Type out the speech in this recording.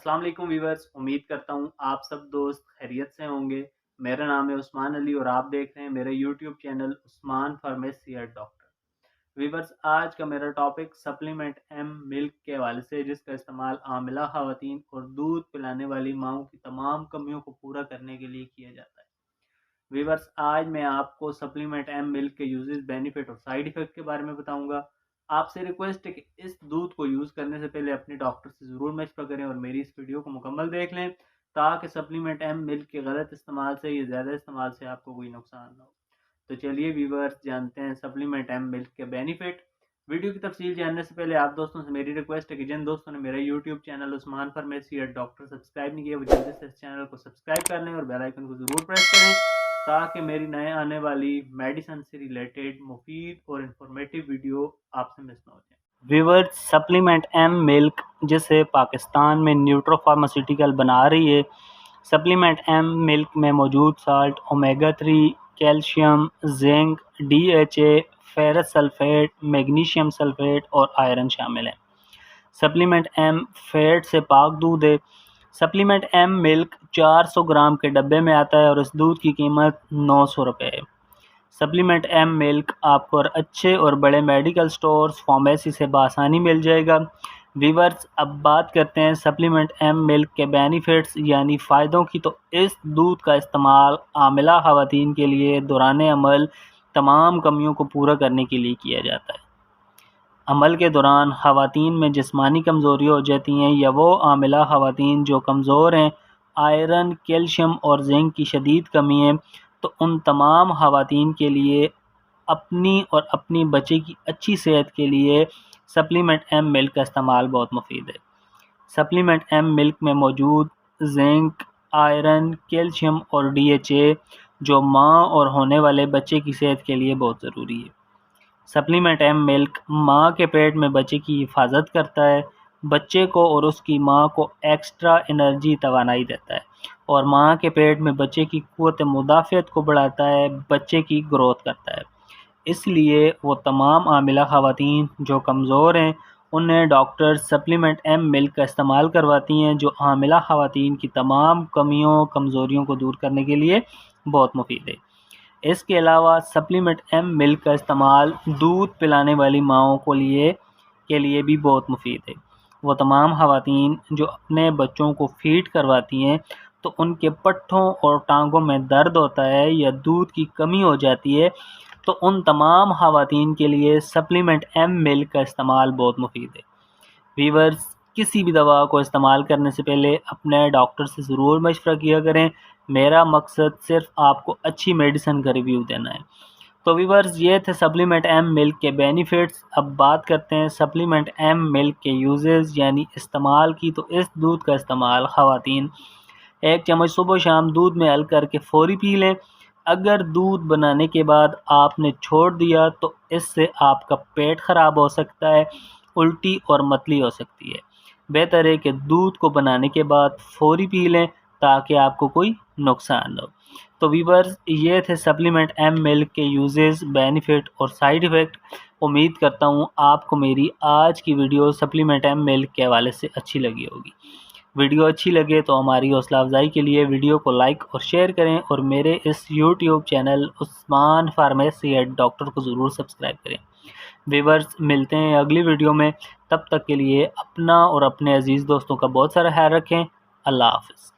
अस्सलाम वालेकुम वीवर्स, उम्मीद करता हूँ आप सब दोस्त खैरियत से होंगे। मेरा नाम है उस्मान अली और आप देख रहे हैं मेरा YouTube channel Usman pharmacy at doctor. Viewers, आज का मेरा टॉपिक सप्लीमेंट एम मिल्क के हवाले से है, जिसका इस्तेमाल हामिला ख़वातीन और दूध पिलाने वाली माओं की तमाम कमियों को पूरा करने के लिए किया जाता है। वीवर्स, आज मैं आपको सप्लीमेंट एम मिल्क के यूजेस, बेनिफिट और साइड इफेक्ट के बारे में बताऊंगा। आपसे रिक्वेस्ट है कि इस दूध को यूज़ करने से पहले अपने डॉक्टर से ज़रूर मशवरा करें और मेरी इस वीडियो को मुकम्मल देख लें, ताकि सप्लीमेंट एम मिल्क के गलत इस्तेमाल से या ज़्यादा इस्तेमाल से आपको कोई नुकसान ना हो। तो चलिए वीवर्स, जानते हैं सप्लीमेंट एम मिल्क के बेनिफिट। वीडियो की तफसील जानने से पहले आप दोस्तों से मेरी रिक्वेस्ट है कि जिन दोस्तों ने मेरा YouTube channel Usman pharmacy at doctor subscribe नहीं किया, वो जल्दी से इस चैनल को सब्सक्राइब कर लें और बेल आइकन को ज़रूर प्रेस करें, ताकि मेरी नए आने वाली मेडिसिन से रिलेटेड मुफीद और इंफॉर्मेटिव वीडियो आपसे मिस ना हो जाए। व्यूअर्स, सप्लीमेंट एम मिल्क, जिसे पाकिस्तान में न्यूट्रो फार्मास्यूटिकल बना रही है, सप्लीमेंट एम मिल्क में मौजूद salt omega 3, calcium, zinc, DHA, ferrous sulphate, magnesium sulphate और आयरन शामिल है। सप्लीमेंट एम फैट से पाक दूध है। सप्लीमेंट एम मिल्क 400 ग्राम के डब्बे में आता है और इस दूध की कीमत 900 रुपये है। सप्लीमेंट एम मिल्क आपको और अच्छे और बड़े मेडिकल स्टोर्स, फार्मेसी से बआसानी मिल जाएगा। वीवर्स, अब बात करते हैं सप्लीमेंट एम मिल्क के बेनिफिट्स यानी फ़ायदों की। तो इस दूध का इस्तेमाल हामिला ख़वातीन के लिए दौरान अमल तमाम कमियों को पूरा करने के लिए किया जाता है। अमल के दौरान ख़वातीन में जिस्मानी कमज़ोरी हो जाती हैं या वो हामिला ख़वातीन जो कमज़ोर हैं, आयरन, कैल्शियम और जिंक की शदीद कमी है, तो उन तमाम ख़वातीन के लिए अपनी और अपनी बच्चे की अच्छी सेहत के लिए सप्लीमेंट एम मिल्क का इस्तेमाल बहुत मुफीद है। सप्लीमेंट एम मिल्क में मौजूद जिंक, आयरन, कैल्शियम और DHA जो माँ और होने वाले बच्चे की सेहत के लिए बहुत ज़रूरी है। सप्लीमेंट एम मिल्क माँ के पेट में बच्चे की हिफाजत करता है, बच्चे को और उसकी माँ को एक्स्ट्रा एनर्जी तवानाई देता है और माँ के पेट में बच्चे की क़ुव्वत मुदाफ़ियत को बढ़ाता है, बच्चे की ग्रोथ करता है। इसलिए वो तमाम हामिला ख़वातीन जो कमज़ोर हैं, उन्हें डॉक्टर सप्लीमेंट एम मिल्क का इस्तेमाल करवाती हैं, जो हामिला ख़वातीन की तमाम कमियों, कमज़ोरियों को दूर करने के लिए बहुत मुफीद है। इसके अलावा सप्लीमेंट एम मिल्क का इस्तेमाल दूध पिलाने वाली माओं के लिए भी बहुत मुफीद है। वो तमाम ख़वातीन जो अपने बच्चों को फीड करवाती हैं, तो उनके पट्ठों और टांगों में दर्द होता है या दूध की कमी हो जाती है, तो उन तमाम ख़वातीन के लिए सप्लीमेंट एम मिल्क का इस्तेमाल बहुत मुफीद है। वीवर्स, किसी भी दवा को इस्तेमाल करने से पहले अपने डॉक्टर से ज़रूर मशवरा किया करें। मेरा मकसद सिर्फ आपको अच्छी मेडिसिन का रिव्यू देना है। तो वीवर्स, ये थे सप्लीमेंट एम मिल्क के बेनिफिट्स। अब बात करते हैं सप्लीमेंट एम मिल्क के यूजेस यानी इस्तेमाल की। तो इस दूध का इस्तेमाल ख़वातीन 1 चम्मच सुबह शाम दूध में हल करके फ़ौरी पी लें। अगर दूध बनाने के बाद आपने छोड़ दिया तो इससे आपका पेट ख़राब हो सकता है, उल्टी और मतली हो सकती है। बेहतर है कि दूध को बनाने के बाद फ़ौरी पी लें, ताकि आपको कोई नुकसान ना हो। तो वीवर्स, ये थे सप्लीमेंट एम मिल्क के यूजेस, बेनिफिट और साइड इफ़ेक्ट। उम्मीद करता हूँ आपको मेरी आज की वीडियो सप्लीमेंट एम मिल्क के हवाले से अच्छी लगी होगी। वीडियो अच्छी लगे तो हमारी हौसला अफजाई के लिए वीडियो को लाइक और शेयर करें और मेरे इस YouTube channel Usman pharmacy at doctor को ज़रूर सब्सक्राइब करें। व्यूअर्स, मिलते हैं अगली वीडियो में। तब तक के लिए अपना और अपने अजीज़ दोस्तों का बहुत सारा ख्याल रखें। अल्लाह हाफ़िज़।